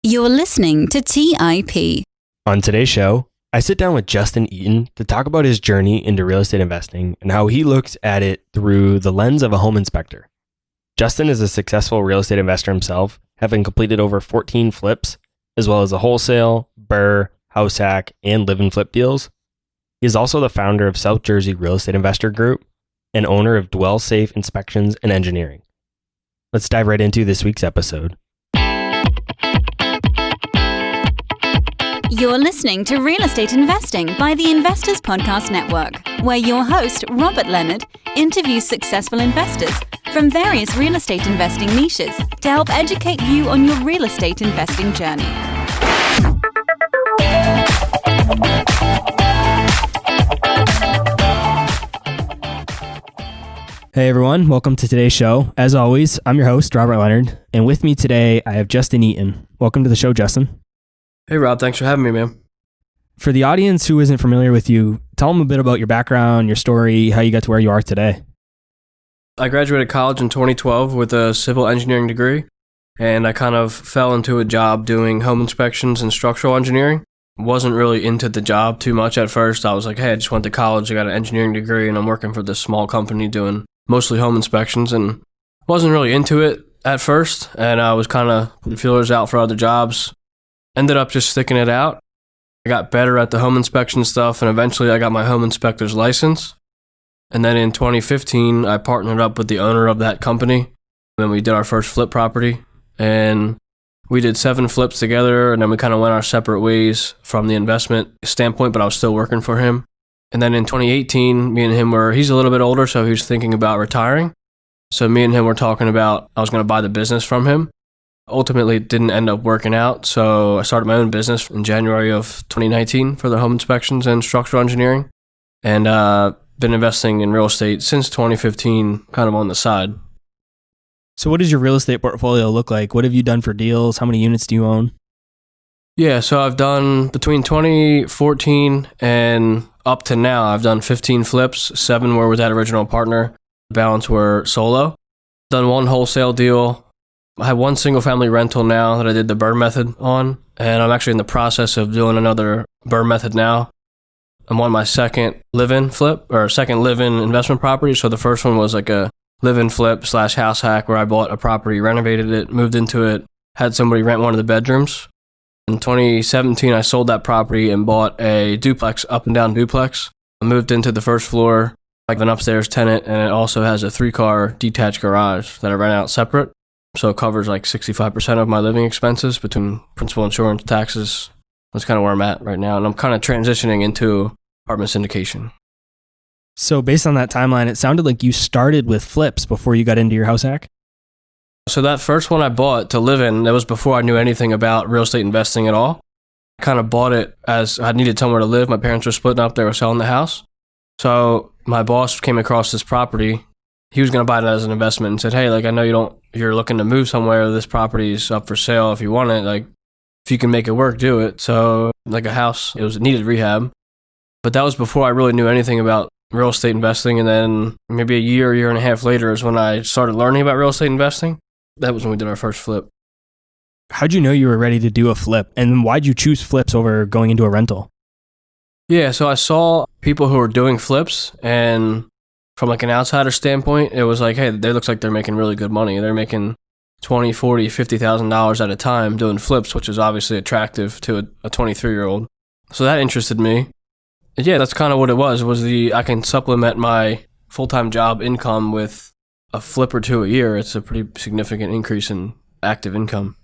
You're listening to TIP. On today's show, I sit down with Justin Eaton to talk about his journey into real estate investing and how he looks at it through the lens of a home inspector. Justin is a successful real estate investor himself, having completed over 14 flips, as well as a wholesale, BRRRR, house hack, and live and flip deals. He is also the founder of South Jersey Real Estate Investor Group and owner of DwellSafe Inspections and Engineering. Let's dive right into this week's episode. You're listening to Real Estate Investing by the Investors Podcast Network, where your host, Robert Leonard, interviews successful investors from various real estate investing niches to help educate you on your real estate investing journey. Hey everyone, welcome to today's show. As always, I'm your host, Robert Leonard, and with me today, I have Justin Eaton. Welcome to the show, Justin. Hey Rob, thanks for having me, man. For the audience who isn't familiar with you, tell them a bit about your background, your story, how you got to where you are today. I graduated college in 2012 with a civil engineering degree, and I kind of fell into a job doing home inspections and structural engineering. Wasn't really into the job too much at first. I was like, hey, I just went to college, I got an engineering degree, and I'm working for this small company doing mostly home inspections, and wasn't really into it at first, and I was kind of putting feelers out for other jobs. Ended up just sticking it out. I got better at the home inspection stuff, and eventually I got my home inspector's license. And then in 2015, I partnered up with the owner of that company, and we did our first flip property, and we did 7 flips together, and then we kind of went our separate ways from the investment standpoint, but I was still working for him. And then in 2018, me and him he's a little bit older, so he was thinking about retiring. So me and him were talking about, I was going to buy the business from him. Ultimately, it didn't end up working out, so I started my own business in January of 2019 for the home inspections and structural engineering, and been investing in real estate since 2015, kind of on the side. So what does your real estate portfolio look like? What have you done for deals? How many units do you own? Yeah, so I've done between 2014 and up to now, I've done 15 flips, 7 were with that original partner, the balance were solo. Done 1 wholesale deal. I have 1 single family rental now that I did the BRRRR method on, and I'm actually in the process of doing another BRRRR method now. I'm on my second live-in flip, or second live-in investment property. So the first one was like a live-in flip / house hack where I bought a property, renovated it, moved into it, had somebody rent one of the bedrooms. In 2017, I sold that property and bought a duplex, up and down duplex. I moved into the first floor, like an upstairs tenant, and it also has a 3-car detached garage that I rent out separate. So it covers like 65% of my living expenses between principal, insurance, taxes. That's kind of where I'm at right now. And I'm kind of transitioning into apartment syndication. So based on that timeline, it sounded like you started with flips before you got into your house hack? So that first one I bought to live in, that was before I knew anything about real estate investing at all. I kind of bought it as I needed somewhere to live. My parents were splitting up. They were selling the house. So my boss came across this property. He was going to buy it as an investment and said, hey, like, I know you're looking to move somewhere. This property's up for sale. If you want it, like, if you can make it work, do it. So like a house, it needed rehab. But that was before I really knew anything about real estate investing. And then maybe a year and a half later is when I started learning about real estate investing. That was when we did our first flip. How'd you know you were ready to do a flip? And why'd you choose flips over going into a rental? Yeah, so I saw people who were doing flips, and from like an outsider standpoint, it was like, hey, they looks like they're making really good money. They're making $20,000, $40,000, $50,000 at a time doing flips, which is obviously attractive to a 23-year-old. So that interested me. And yeah, that's kind of what it was I can supplement my full-time job income with a flip or 2 a year. It's a pretty significant increase in active income.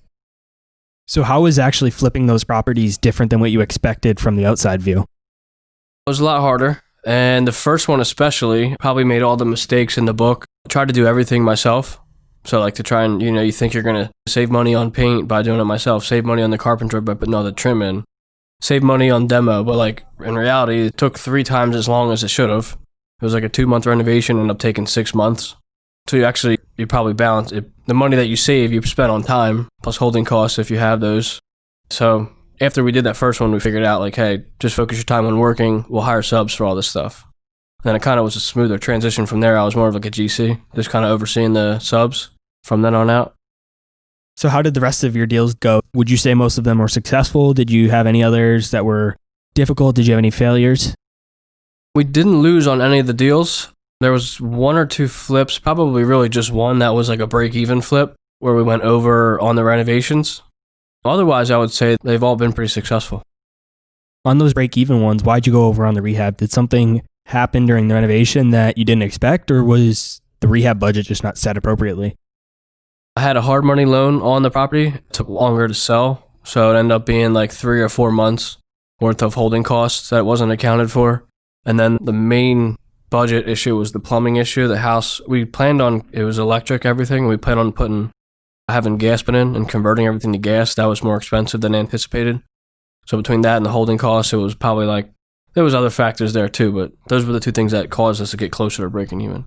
So how is actually flipping those properties different than what you expected from the outside view? It was a lot harder. And the first one especially, probably made all the mistakes in the book. I tried to do everything myself. So like to try and, you think you're going to save money on paint by doing it myself, save money on the carpentry by putting all the trim in, save money on demo. But like in reality, it took 3 times as long as it should have. It was like a 2-month renovation, ended up taking 6 months. So you probably balance it. The money that you save, you spend on time, plus holding costs if you have those. So after we did that first one, we figured out like, hey, just focus your time on working. We'll hire subs for all this stuff. And then it kind of was a smoother transition from there. I was more of like a GC, just kind of overseeing the subs from then on out. So how did the rest of your deals go? Would you say most of them were successful? Did you have any others that were difficult? Did you have any failures? We didn't lose on any of the deals. There was one or two flips, probably really just one that was like a break-even flip where we went over on the renovations. Otherwise, I would say they've all been pretty successful. On those break-even ones, why'd you go over on the rehab? Did something happen during the renovation that you didn't expect, or was the rehab budget just not set appropriately? I had a hard money loan on the property. It took longer to sell, so it ended up being like 3 or 4 months worth of holding costs that wasn't accounted for. And then the main budget issue was the plumbing issue. The house, we planned on, it was electric, everything. We planned on having gas put in and converting everything to gas. That was more expensive than anticipated. So between that and the holding costs, it was probably like, there was other factors there too, but those were the two things that caused us to get closer to breaking even.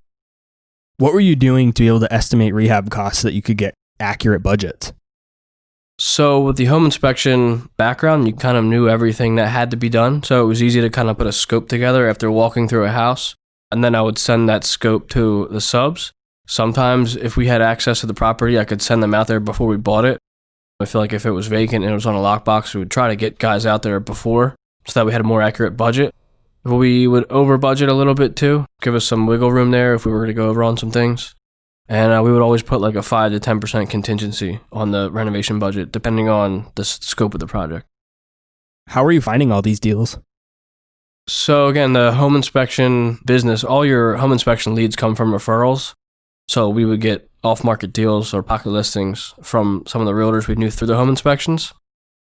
What were you doing to be able to estimate rehab costs so that you could get accurate budgets? So with the home inspection background, you kind of knew everything that had to be done. So it was easy to kind of put a scope together after walking through a house. And then I would send that scope to the subs. Sometimes if we had access to the property, I could send them out there before we bought it. I feel like if it was vacant and it was on a lockbox, we would try to get guys out there before so that we had a more accurate budget. We would over budget a little bit too, give us some wiggle room there if we were to go over on some things. And we would always put like a 5 to 10% contingency on the renovation budget, depending on the scope of the project. How are you finding all these deals? So again, the home inspection business, all your home inspection leads come from referrals. So we would get off-market deals or pocket listings from some of the realtors we knew through the home inspections.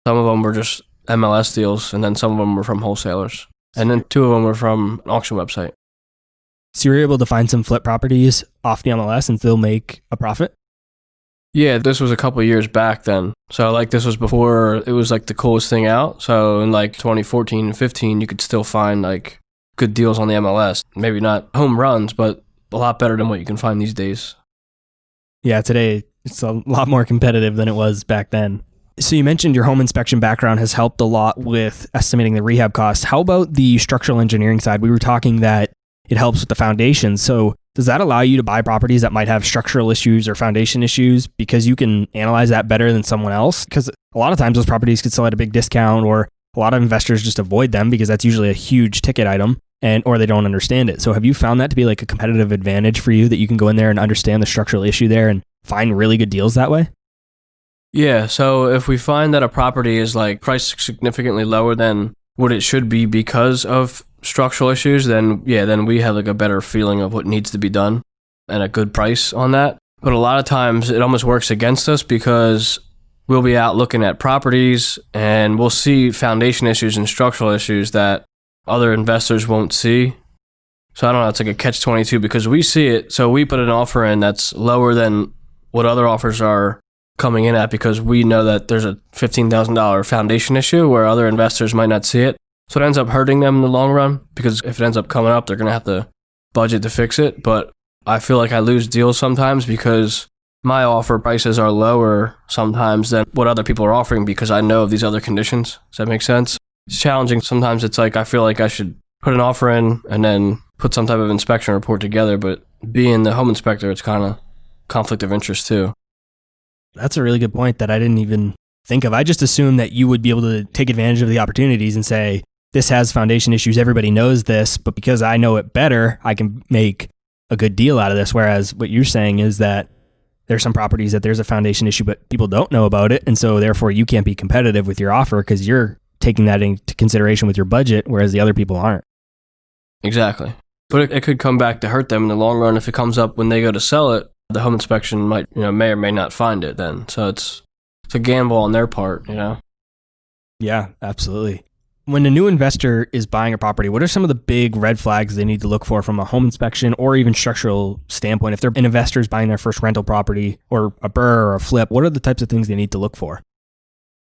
Some of them were just MLS deals, and then some of them were from wholesalers. And then 2 of them were from an auction website. So you were able to find some flip properties off the MLS and still make a profit? Yeah, this was a couple of years back then. So like this was before it was like the coolest thing out. So in like 2014 and 15, you could still find like good deals on the MLS. Maybe not home runs, but a lot better than what you can find these days. Yeah, today it's a lot more competitive than it was back then. So you mentioned your home inspection background has helped a lot with estimating the rehab costs. How about the structural engineering side? We were talking that it helps with the foundation. So does that allow you to buy properties that might have structural issues or foundation issues because you can analyze that better than someone else? Because a lot of times those properties could sell at a big discount, or a lot of investors just avoid them because that's usually a huge ticket item, or they don't understand it. So have you found that to be like a competitive advantage for you, that you can go in there and understand the structural issue there and find really good deals that way? Yeah, so if we find that a property is like priced significantly lower than what it should be because of structural issues, then we have like a better feeling of what needs to be done and a good price on that. But a lot of times it almost works against us because we'll be out looking at properties and we'll see foundation issues and structural issues that other investors won't see. So I don't know, it's like a catch-22 because we see it. So we put an offer in that's lower than what other offers are coming in at because we know that there's a $15,000 foundation issue where other investors might not see it. So it ends up hurting them in the long run because if it ends up coming up, they're going to have to budget to fix it. But I feel like I lose deals sometimes because my offer prices are lower sometimes than what other people are offering because I know of these other conditions. Does that make sense? It's challenging. Sometimes it's like I feel like I should put an offer in and then put some type of inspection report together. But being the home inspector, it's kind of conflict of interest too. That's a really good point that I didn't even think of. I just assumed that you would be able to take advantage of the opportunities and say, this has foundation issues, everybody knows this, but because I know it better, I can make a good deal out of this. Whereas what you're saying is that there's some properties that there's a foundation issue, but people don't know about it. And so therefore you can't be competitive with your offer because you're taking that into consideration with your budget, whereas the other people aren't. Exactly. But it could come back to hurt them in the long run if it comes up when they go to sell it. The home inspection may or may not find it then. So it's a gamble on their part, Yeah, absolutely. When a new investor is buying a property, what are some of the big red flags they need to look for from a home inspection or even structural standpoint? If they're an investor buying their first rental property or a BRRRR or a flip, what are the types of things they need to look for?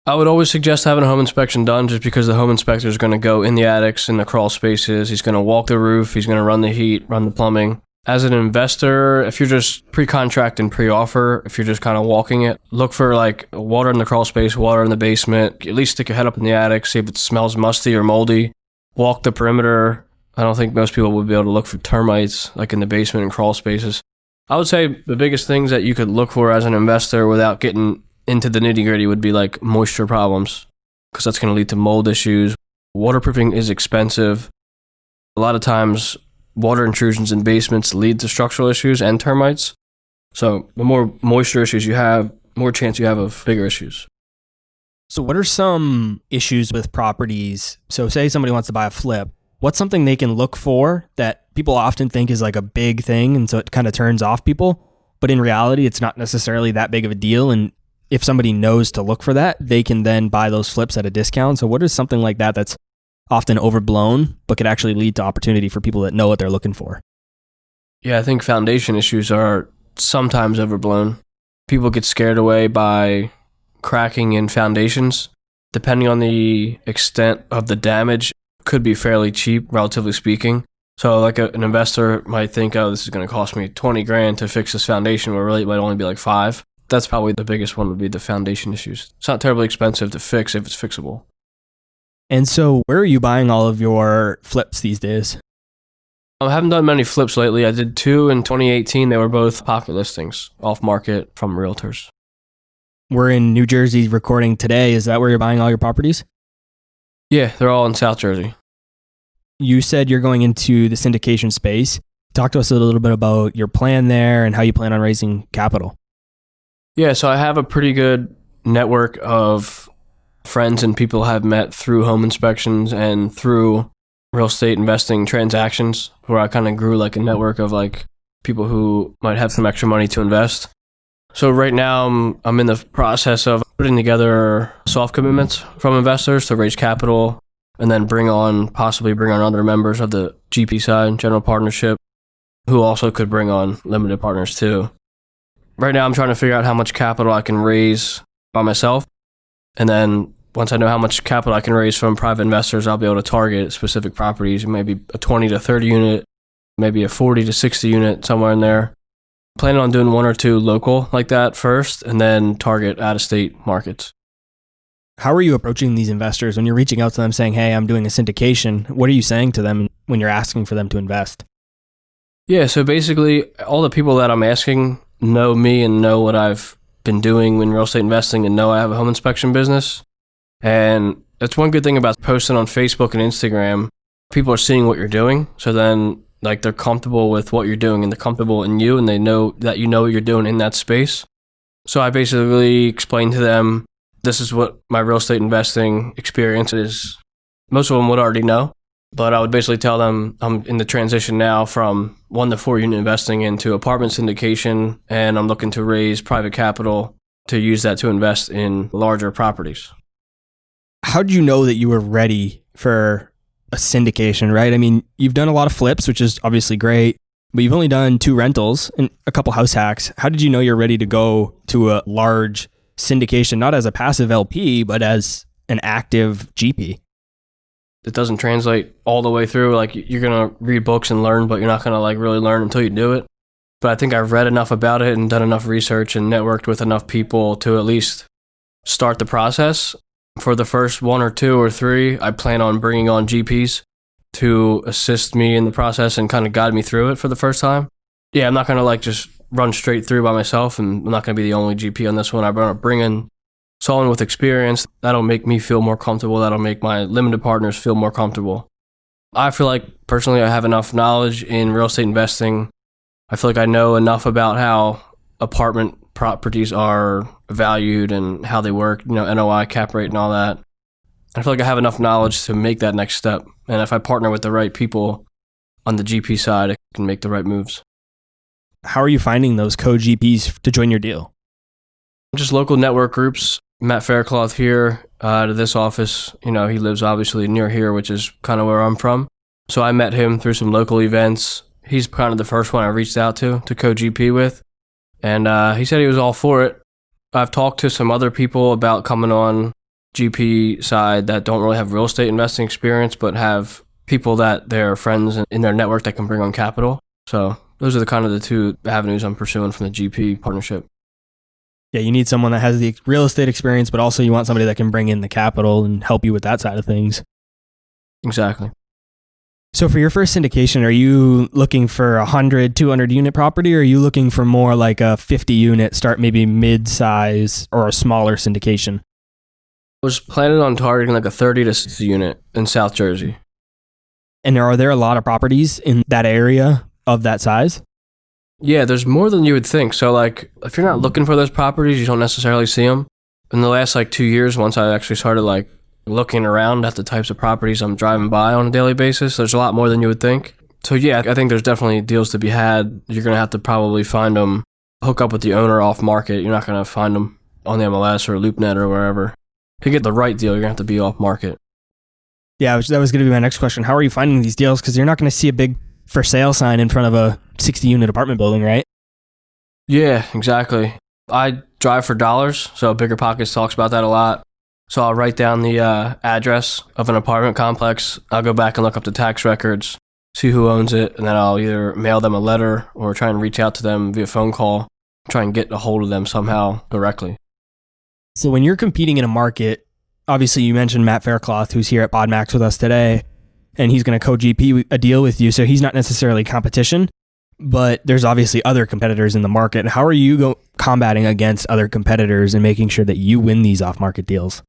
I would always suggest having a home inspection done just because the home inspector is going to go in the attics, in the crawl spaces. He's going to walk the roof. He's going to run the heat, run the plumbing. As an investor, if you're just pre-contract and pre-offer, if you're just kind of walking it, look for like water in the crawl space, water in the basement. At least stick your head up in the attic, see if it smells musty or moldy. Walk the perimeter. I don't think most people would be able to look for termites like in the basement and crawl spaces. I would say the biggest things that you could look for as an investor without getting into the nitty gritty would be like moisture problems, because that's going to lead to mold issues. Waterproofing is expensive. A lot of times water intrusions in basements lead to structural issues and termites. So the more moisture issues you have, more chance you have of bigger issues. So what are some issues with properties? So say somebody wants to buy a flip. What's something they can look for that people often think is like a big thing, and so it kind of turns off people? But in reality, it's not necessarily that big of a deal. And if somebody knows to look for that, they can then buy those flips at a discount. So what is something like that that's often overblown, but could actually lead to opportunity for people that know what they're looking for? Yeah, I think foundation issues are sometimes overblown. People get scared away by cracking in foundations. Depending on the extent of the damage, could be fairly cheap, relatively speaking. So like an investor might think, oh, this is going to cost me 20 grand to fix this foundation, where really it might only be like 5. That's probably the biggest one, would be the foundation issues. It's not terribly expensive to fix if it's fixable. And so where are you buying all of your flips these days? I haven't done many flips lately. I did 2 in 2018. They were both pocket listings, off market from realtors. We're in New Jersey recording today. Is that where you're buying all your properties? Yeah, they're all in South Jersey. You said you're going into the syndication space. Talk to us a little bit about your plan there and how you plan on raising capital. Yeah, so I have a pretty good network of friends and people I've met through home inspections and through real estate investing transactions, where I kind of grew like a network of like people who might have some extra money to invest. So right now I'm in the process of putting together soft commitments from investors to raise capital, and then possibly bring on other members of the GP side, general partnership, who also could bring on limited partners too. Right now I'm trying to figure out how much capital I can raise by myself. And then once I know how much capital I can raise from private investors, I'll be able to target specific properties, maybe a 20 to 30 unit, maybe a 40 to 60 unit, somewhere in there. Planning on doing 1 or 2 local like that first, and then target out-of-state markets. How are you approaching these investors when you're reaching out to them saying, hey, I'm doing a syndication? What are you saying to them when you're asking for them to invest? Yeah, so basically all the people that I'm asking know me and know what I've been doing in real estate investing and know I have a home inspection business. And that's one good thing about posting on Facebook and Instagram. People are seeing what you're doing. So then like they're comfortable with what you're doing, and they're comfortable in you, and they know that you know what you're doing in that space. So I basically explain to them, this is what my real estate investing experience is. Most of them would already know, but I would basically tell them I'm in the transition now from 1 to 4 unit investing into apartment syndication, and I'm looking to raise private capital to use that to invest in larger properties. How did you know that you were ready for a syndication, right? I mean, you've done a lot of flips, which is obviously great, but you've only done 2 rentals and a couple house hacks. How did you know you're ready to go to a large syndication, not as a passive LP, but as an active GP? It doesn't translate all the way through. Like you're going to read books and learn, but you're not going to like really learn until you do it. But I think I've read enough about it and done enough research and networked with enough people to at least start the process. For the first 1 or 2 or 3, I plan on bringing on GPs to assist me in the process and kind of guide me through it for the first time. Yeah, I'm not going to like just run straight through by myself, and I'm not going to be the only GP on this one. I'm going to bring in someone with experience. That'll make me feel more comfortable. That'll make my limited partners feel more comfortable. I feel like personally I have enough knowledge in real estate investing. I feel like I know enough about how apartment properties are valued and how they work, NOI, cap rate and all that. I feel like I have enough knowledge to make that next step. And if I partner with the right people on the GP side, I can make the right moves. How are you finding those co-GPs to join your deal? Just local network groups. Matt Faircloth here out of this office, he lives obviously near here, which is kind of where I'm from. So I met him through some local events. He's kind of the first one I reached out to co-GP with. And he said he was all for it. I've talked to some other people about coming on GP side that don't really have real estate investing experience, but have people that they're friends in their network that can bring on capital. So those are the 2 avenues I'm pursuing from the GP partnership. Yeah, you need someone that has the real estate experience, but also you want somebody that can bring in the capital and help you with that side of things. Exactly. So for your first syndication, are you looking for 100, 200 unit property, or are you looking for more like a 50 unit, start maybe mid-size or a smaller syndication? I was planning on targeting like a 30 to 60 unit in South Jersey. And are there a lot of properties in that area of that size? Yeah, there's more than you would think. So like if you're not looking for those properties, you don't necessarily see them. In the last like 2 years, once I actually started like looking around at the types of properties I'm driving by on a daily basis, there's a lot more than you would think. So yeah, I think there's definitely deals to be had. You're going to have to probably find them, hook up with the owner off market. You're not going to find them on the MLS or LoopNet or wherever. If you get the right deal, you're going to have to be off market. Yeah, that was going to be my next question. How are you finding these deals? Because you're not going to see a big for sale sign in front of a 60 unit apartment building, right? Yeah, exactly. I drive for dollars, so Bigger Pockets talks about that a lot. So I'll write down the address of an apartment complex. I'll go back and look up the tax records, see who owns it, and then I'll either mail them a letter or try and reach out to them via phone call, try and get a hold of them somehow directly. So when you're competing in a market, obviously you mentioned Matt Faircloth, who's here at PodMax with us today, and he's going to co-GP a deal with you, so he's not necessarily competition, but there's obviously other competitors in the market. How are you combating against other competitors and making sure that you win these off-market deals?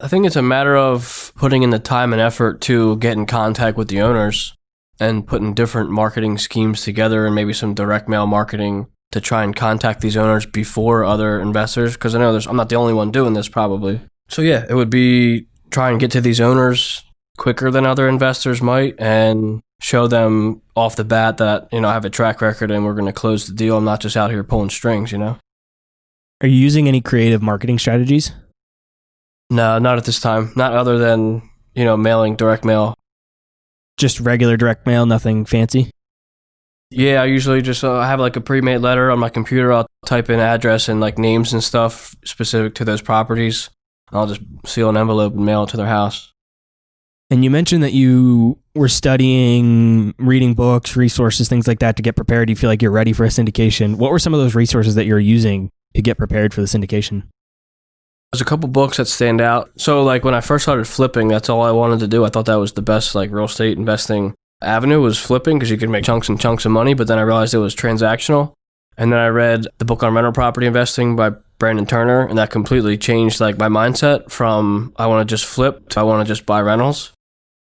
I think it's a matter of putting in the time and effort to get in contact with the owners and putting different marketing schemes together and maybe some direct mail marketing to try and contact these owners before other investors. Because I know I'm not the only one doing this probably. So yeah, it would be try and get to these owners quicker than other investors might and show them off the bat that, I have a track record and we're going to close the deal. I'm not just out here pulling strings, Are you using any creative marketing strategies? No, not at this time. Not other than, mailing direct mail. Just regular direct mail, nothing fancy? Yeah, I usually just I have like a pre-made letter on my computer. I'll type in address and like names and stuff specific to those properties. I'll just seal an envelope and mail it to their house. And you mentioned that you were studying, reading books, resources, things like that to get prepared. You feel like you're ready for a syndication. What were some of those resources that you're using to get prepared for the syndication? There's a couple books that stand out. So like when I first started flipping, that's all I wanted to do. I thought that was the best like real estate investing avenue was flipping because you could make chunks and chunks of money. But then I realized it was transactional. And then I read the book on rental property investing by Brandon Turner, and that completely changed like my mindset from I want to just flip to I want to just buy rentals.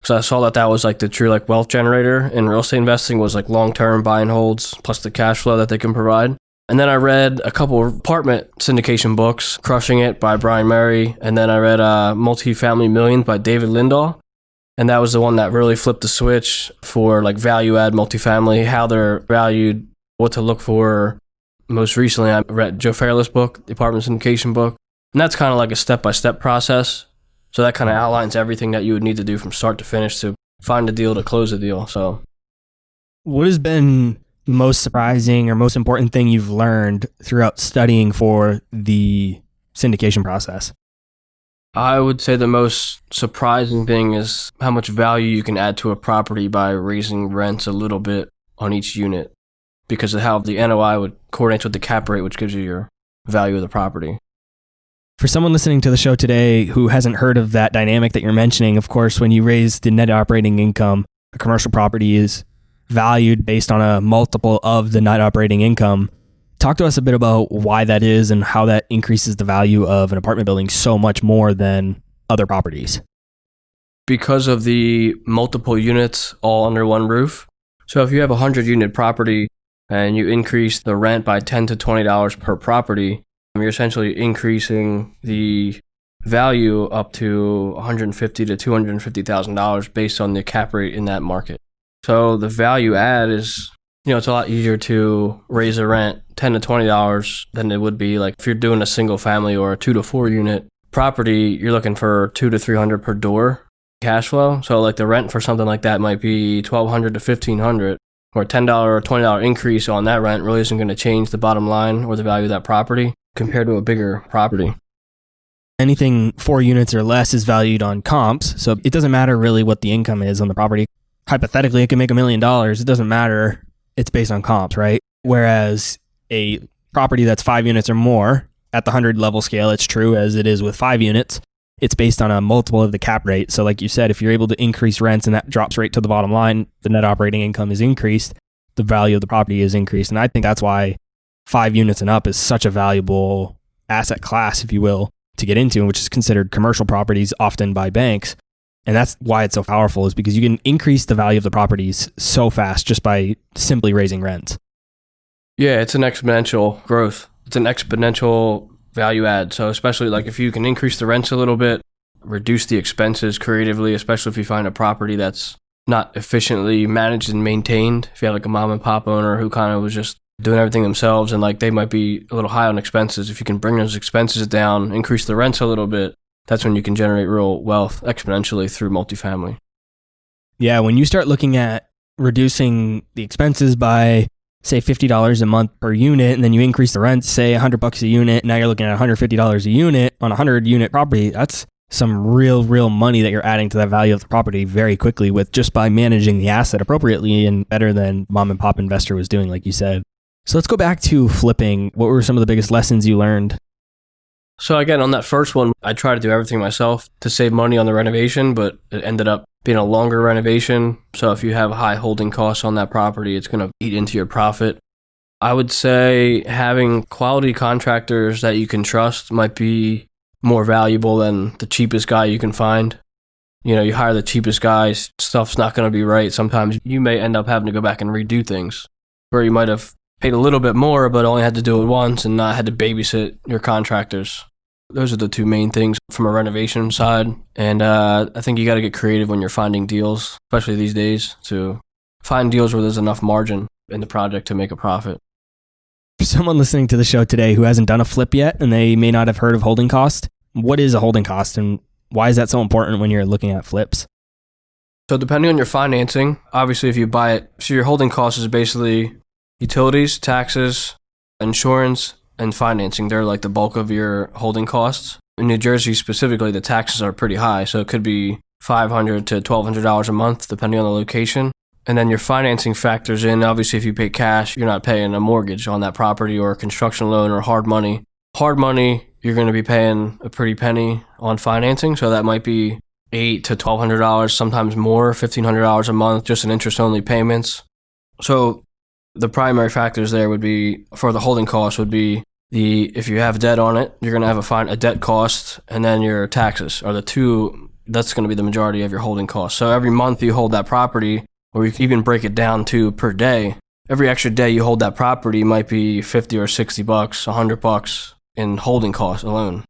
So I saw that was like the true like wealth generator in real estate investing was like long-term buy and holds plus the cash flow that they can provide. And then I read a couple of apartment syndication books, Crushing It by Brian Murray, and then I read Multifamily Millions by David Lindahl. And that was the one that really flipped the switch for like value add multifamily, how they're valued, what to look for. Most recently, I read Joe Fairless' book, the apartment syndication book. And that's kind of like a step-by-step process. So that kind of outlines everything that you would need to do from start to finish to find a deal to close a deal. So, what has been the most surprising or most important thing you've learned throughout studying for the syndication process? I would say the most surprising thing is how much value you can add to a property by raising rents a little bit on each unit because of how the NOI would coordinate with the cap rate, which gives you your value of the property. For someone listening to the show today who hasn't heard of that dynamic that you're mentioning, of course, when you raise the net operating income, a commercial property is valued based on a multiple of the net operating income. Talk to us a bit about why that is and how that increases the value of an apartment building so much more than other properties. Because of the multiple units all under one roof. So if you have a 100-unit property and you increase the rent by $10 to $20 per property, you're essentially increasing the value up to $150,000 to $250,000 based on the cap rate in that market. So the value add is, it's a lot easier to raise a rent $10 to $20 than it would be like if you're doing a single family or a 2 to 4 unit property, you're looking for $200 to $300 per door cash flow. So like the rent for something like that might be $1,200 to $1,500, or a $10 or $20 increase on that rent really isn't going to change the bottom line or the value of that property compared to a bigger property. Anything 4 units or less is valued on comps, so it doesn't matter really what the income is on the property. Hypothetically, it can make $1 million. It doesn't matter. It's based on comps, right? Whereas a property that's 5 units or more at the 100 level scale, it's true as it is with 5 units. it's based on a multiple of the cap rate. So like you said, if you're able to increase rents and that drops right to the bottom line, the net operating income is increased, the value of the property is increased. And I think that's why 5 units and up is such a valuable asset class, if you will, to get into, which is considered commercial properties often by banks. And that's why it's so powerful, is because you can increase the value of the properties so fast just by simply raising rents. Yeah, it's an exponential growth. It's an exponential value add. So especially like if you can increase the rents a little bit, reduce the expenses creatively, especially if you find a property that's not efficiently managed and maintained. If you have like a mom and pop owner who kind of was just doing everything themselves and like they might be a little high on expenses, if you can bring those expenses down, increase the rents a little bit, that's when you can generate real wealth exponentially through multifamily. Yeah, when you start looking at reducing the expenses by, say, $50 a month per unit, and then you increase the rent, say $100 a unit, now you're looking at $150 a unit on a 100-unit property, that's some real money that you're adding to that value of the property very quickly with just by managing the asset appropriately and better than mom and pop investor was doing, like you said. So let's go back to flipping. What were some of the biggest lessons you learned? So again, on that first one, I tried to do everything myself to save money on the renovation, but it ended up being a longer renovation. So if you have high holding costs on that property, it's going to eat into your profit. I would say having quality contractors that you can trust might be more valuable than the cheapest guy you can find. You know, you hire the cheapest guys, stuff's not going to be right. Sometimes you may end up having to go back and redo things where you might have paid a little bit more, but only had to do it once and not had to babysit your contractors. Those are the two main things from a renovation side. And I think you got to get creative when you're finding deals, especially these days, to find deals where there's enough margin in the project to make a profit. For someone listening to the show today who hasn't done a flip yet and they may not have heard of holding cost, what is a holding cost and why is that so important when you're looking at flips? So depending on your financing, obviously if you buy it, so your holding cost is basically utilities, taxes, insurance, and financing. They're like the bulk of your holding costs. In New Jersey specifically, the taxes are pretty high, so it could be $500 to $1,200 a month, depending on the location. And then your financing factors in, obviously, if you pay cash, you're not paying a mortgage on that property or a construction loan or hard money. Hard money, you're going to be paying a pretty penny on financing, so that might be $800 to $1,200, sometimes more, $1,500 a month, just in interest-only payments. So the primary factors there would be, for the holding cost, would be if you have debt on it, you're going to have a debt cost, and then your taxes are the two, that's going to be the majority of your holding cost. So every month you hold that property, or you can even break it down to per day, every extra day you hold that property might be $50 or $60, $100 in holding costs alone.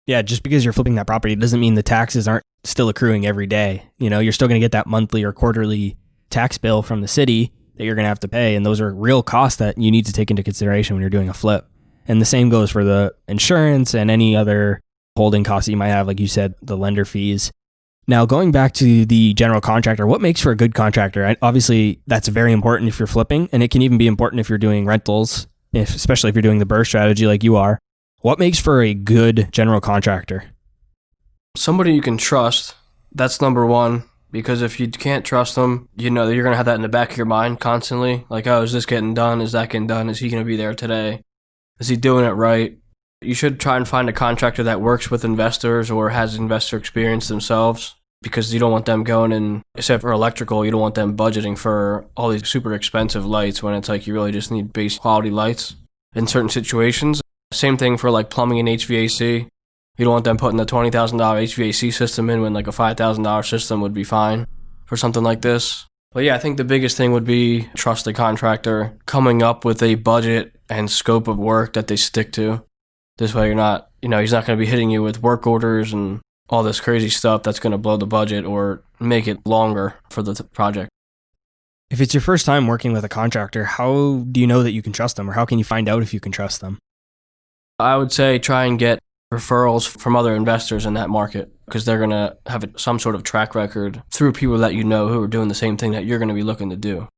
Yeah, just because you're flipping that property doesn't mean the taxes aren't still accruing every day. You know, you're still going to get that monthly or quarterly tax bill from the city that you're going to have to pay. And those are real costs that you need to take into consideration when you're doing a flip. And the same goes for the insurance and any other holding costs that you might have, like you said, the lender fees. Now, going back to the general contractor, what makes for a good contractor? Obviously, that's very important if you're flipping, and it can even be important if you're doing rentals, especially if you're doing the BRRRR strategy like you are. What makes for a good general contractor? Somebody you can trust, that's number one. Because if you can't trust them, you know that you're going to have that in the back of your mind constantly. Like, oh, is this getting done? Is that getting done? Is he going to be there today? Is he doing it right? You should try and find a contractor that works with investors or has investor experience themselves, because you don't want them going in, except for electrical, you don't want them budgeting for all these super expensive lights when it's like you really just need base quality lights in certain situations. Same thing for like plumbing and HVAC. You don't want them putting the $20,000 HVAC system in when like a $5,000 system would be fine for something like this. But yeah, I think the biggest thing would be trust the contractor, coming up with a budget and scope of work that they stick to. This way you're not, he's not going to be hitting you with work orders and all this crazy stuff that's going to blow the budget or make it longer for the project. If it's your first time working with a contractor, how do you know that you can trust them, or how can you find out if you can trust them? I would say try and get referrals from other investors in that market, because they're going to have some sort of track record through people that you know who are doing the same thing that you're going to be looking to do.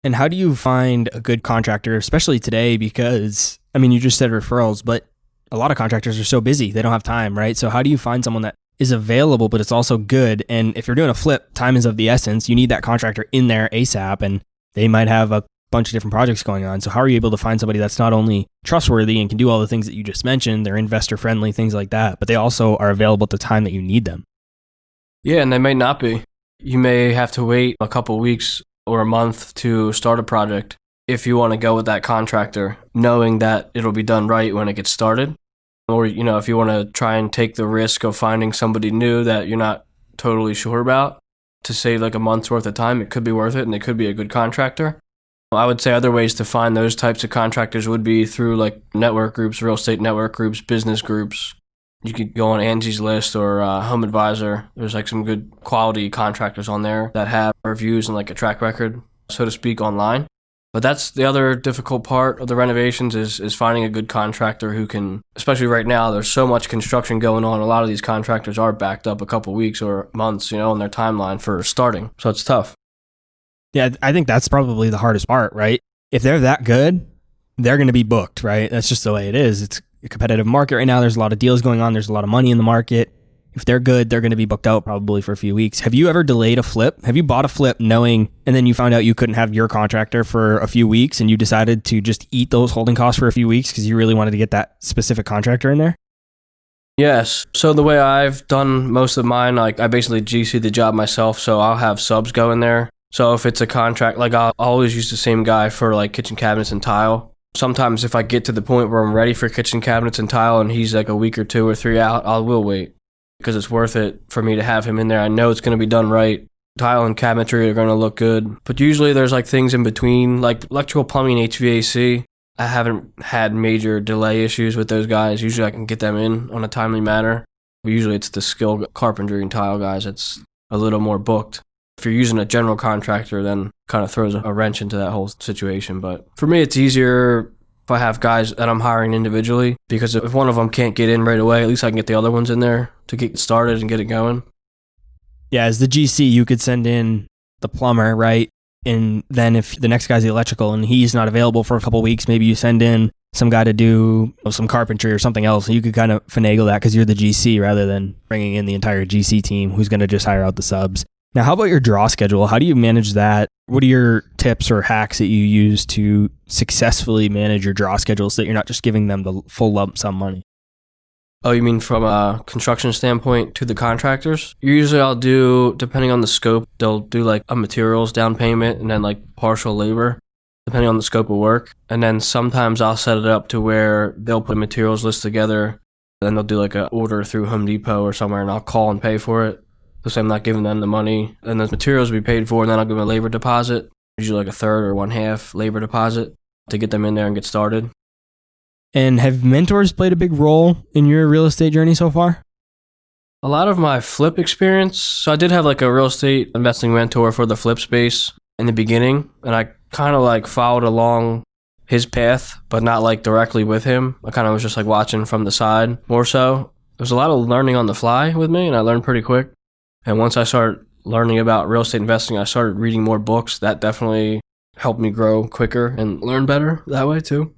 And how do you find a good contractor, especially today? Because, you just said referrals, but a lot of contractors are so busy, they don't have time, right? So how do you find someone that is available, but it's also good? And if you're doing a flip, time is of the essence. You need that contractor in there ASAP, and they might have a bunch of different projects going on. So how are you able to find somebody that's not only trustworthy and can do all the things that you just mentioned, they're investor friendly, things like that, but they also are available at the time that you need them? Yeah, and they may not be. You may have to wait a couple weeks or a month to start a project if you want to go with that contractor, knowing that it'll be done right when it gets started. Or, if you want to try and take the risk of finding somebody new that you're not totally sure about to save like a month's worth of time, it could be worth it and it could be a good contractor. I would say other ways to find those types of contractors would be through like network groups, real estate network groups, business groups. You could go on Angie's List or Home Advisor. There's like some good quality contractors on there that have reviews and like a track record, so to speak, online. But that's the other difficult part of the renovations is finding a good contractor who can, especially right now, there's so much construction going on. A lot of these contractors are backed up a couple weeks or months, on their timeline for starting. So it's tough. Yeah, I think that's probably the hardest part, right? If they're that good, they're going to be booked, right? That's just the way it is. It's a competitive market right now. There's a lot of deals going on. There's a lot of money in the market. If they're good, they're going to be booked out probably for a few weeks. Have you ever delayed a flip? Have you bought a flip knowing, and then you found out you couldn't have your contractor for a few weeks and you decided to just eat those holding costs for a few weeks because you really wanted to get that specific contractor in there? Yes. So the way I've done most of mine, like I basically GC the job myself. So I'll have subs go in there. So if it's a contract, like I'll always use the same guy for like kitchen cabinets and tile. Sometimes if I get to the point where I'm ready for kitchen cabinets and tile and he's like a week or 2 or 3 out, I will wait because it's worth it for me to have him in there. I know it's going to be done right. Tile and cabinetry are going to look good. But usually there's like things in between, like electrical, plumbing, HVAC. I haven't had major delay issues with those guys. Usually I can get them in on a timely manner. But usually it's the skilled carpentry and tile guys that's a little more booked. If you're using a general contractor, then kind of throws a wrench into that whole situation. But for me, it's easier if I have guys that I'm hiring individually, because if one of them can't get in right away, at least I can get the other ones in there to get started and get it going. Yeah, as the GC, you could send in the plumber, right? And then if the next guy's the electrical and he's not available for a couple of weeks, maybe you send in some guy to do some carpentry or something else. You could kind of finagle that because you're the GC rather than bringing in the entire GC team who's going to just hire out the subs. Now, how about your draw schedule? How do you manage that? What are your tips or hacks that you use to successfully manage your draw schedule so that you're not just giving them the full lump sum money? Oh, you mean from a construction standpoint to the contractors? Usually I'll do, depending on the scope, they'll do like a materials down payment and then like partial labor, depending on the scope of work. And then sometimes I'll set it up to where they'll put a materials list together, and then they'll do like an order through Home Depot or somewhere, and I'll call and pay for it. So I'm not giving them the money, and the materials will be paid for, and then I'll give them a labor deposit, usually like a third or 1/2 labor deposit to get them in there and get started. And have mentors played a big role in your real estate journey so far? A lot of my flip experience, so I did have like a real estate investing mentor for the flip space in the beginning, and I kind of like followed along his path, but not like directly with him. I kind of was just like watching from the side more so. There was a lot of learning on the fly with me, and I learned pretty quick. And once I started learning about real estate investing, I started reading more books. That definitely helped me grow quicker and learn better that way too.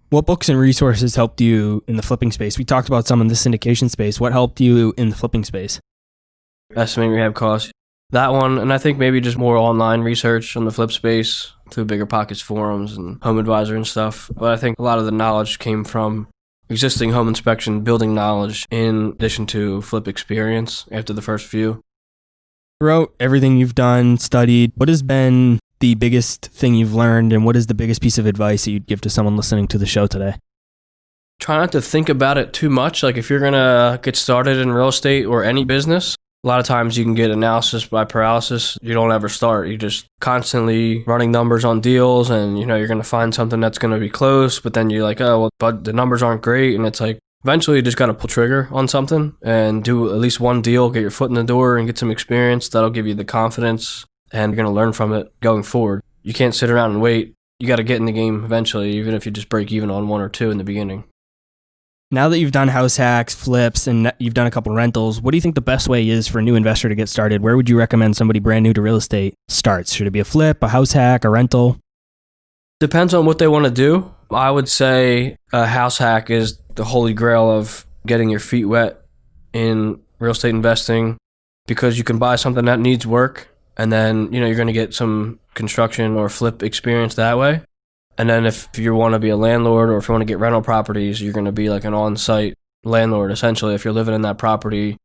What books and resources helped you in the flipping space? We talked about some in the syndication space. What helped you in the flipping space? Estimating rehab costs. That one, and I think maybe just more online research on the flip space through Bigger Pockets forums and Home Advisor and stuff. But I think a lot of the knowledge came from existing home inspection, building knowledge in addition to flip experience after the first few. Throughout everything you've done, studied, what has been the biggest thing you've learned, and what is the biggest piece of advice that you'd give to someone listening to the show today? Try not to think about it too much. Like if you're going to get started in real estate or any business, a lot of times you can get analysis by paralysis. You don't ever start. You're just constantly running numbers on deals, and you're going to find something that's going to be close, but then you're like, oh, well, but the numbers aren't great. And it's like, eventually you just got to pull trigger on something and do at least one deal, get your foot in the door and get some experience. That'll give you the confidence, and you're going to learn from it going forward. You can't sit around and wait. You got to get in the game eventually, even if you just break even on 1 or 2 in the beginning. Now that you've done house hacks, flips, and you've done a couple rentals, what do you think the best way is for a new investor to get started? Where would you recommend somebody brand new to real estate starts? Should it be a flip, a house hack, a rental? Depends on what they want to do. I would say a house hack is the holy grail of getting your feet wet in real estate investing, because you can buy something that needs work And then, you're going to get some construction or flip experience that way. And then if you want to be a landlord or if you want to get rental properties, you're going to be like an on-site landlord, essentially, if you're living in that property,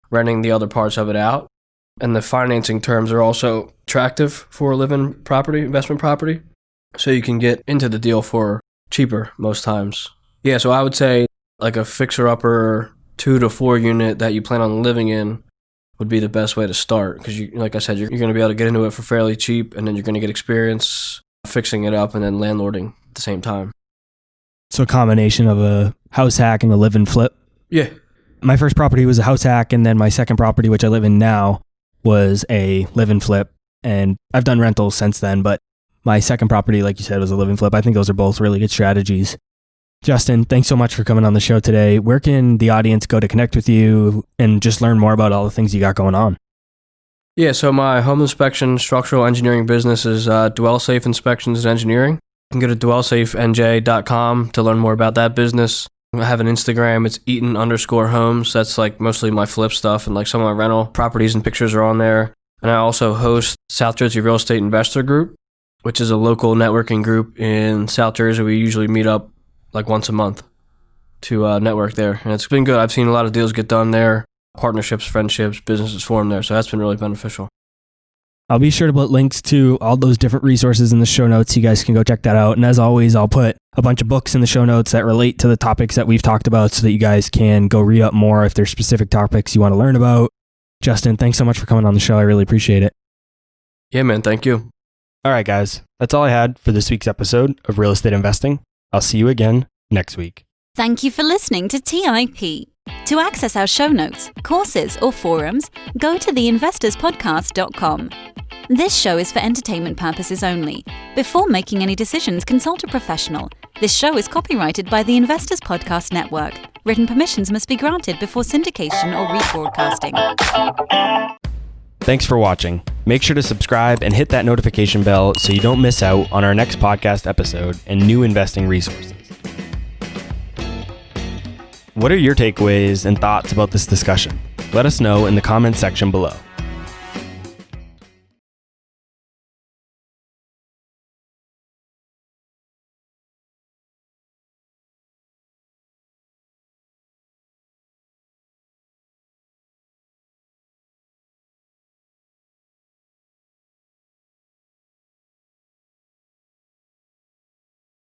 renting the other parts of it out. And the financing terms are also attractive for a living property, investment property. So you can get into the deal for cheaper most times. Yeah, so I would say like a fixer-upper 2 to 4 unit that you plan on living in would be the best way to start. Because, like I said, you're going to be able to get into it for fairly cheap, and then you're going to get experience fixing it up and then landlording at the same time. So a combination of a house hack and a live and flip? Yeah. My first property was a house hack, and then my second property, which I live in now, was a live and flip. And I've done rentals since then, but my second property, like you said, was a live and flip. I think those are both really good strategies. Justin, thanks so much for coming on the show today. Where can the audience go to connect with you and just learn more about all the things you got going on? Yeah, so my home inspection structural engineering business is DwellSafe Inspections and Engineering. You can go to dwellsafenj.com to learn more about that business. I have an Instagram. It's Eaton_homes. That's like mostly my flip stuff, and like some of my rental properties and pictures are on there. And I also host South Jersey Real Estate Investor Group, which is a local networking group in South Jersey. We usually meet up like once a month to network there. And it's been good. I've seen a lot of deals get done there, partnerships, friendships, businesses formed there. So that's been really beneficial. I'll be sure to put links to all those different resources in the show notes. You guys can go check that out. And as always, I'll put a bunch of books in the show notes that relate to the topics that we've talked about so that you guys can go read up more if there's specific topics you want to learn about. Justin, thanks so much for coming on the show. I really appreciate it. Yeah, man. Thank you. All right, guys. That's all I had for this week's episode of Real Estate Investing. I'll see you again next week. Thank you for listening to TIP. To access our show notes, courses, or forums, go to theinvestorspodcast.com. This show is for entertainment purposes only. Before making any decisions, consult a professional. This show is copyrighted by the Investors Podcast Network. Written permissions must be granted before syndication or rebroadcasting. Thanks for watching. Make sure to subscribe and hit that notification bell so you don't miss out on our next podcast episode and new investing resources. What are your takeaways and thoughts about this discussion? Let us know in the comments section below.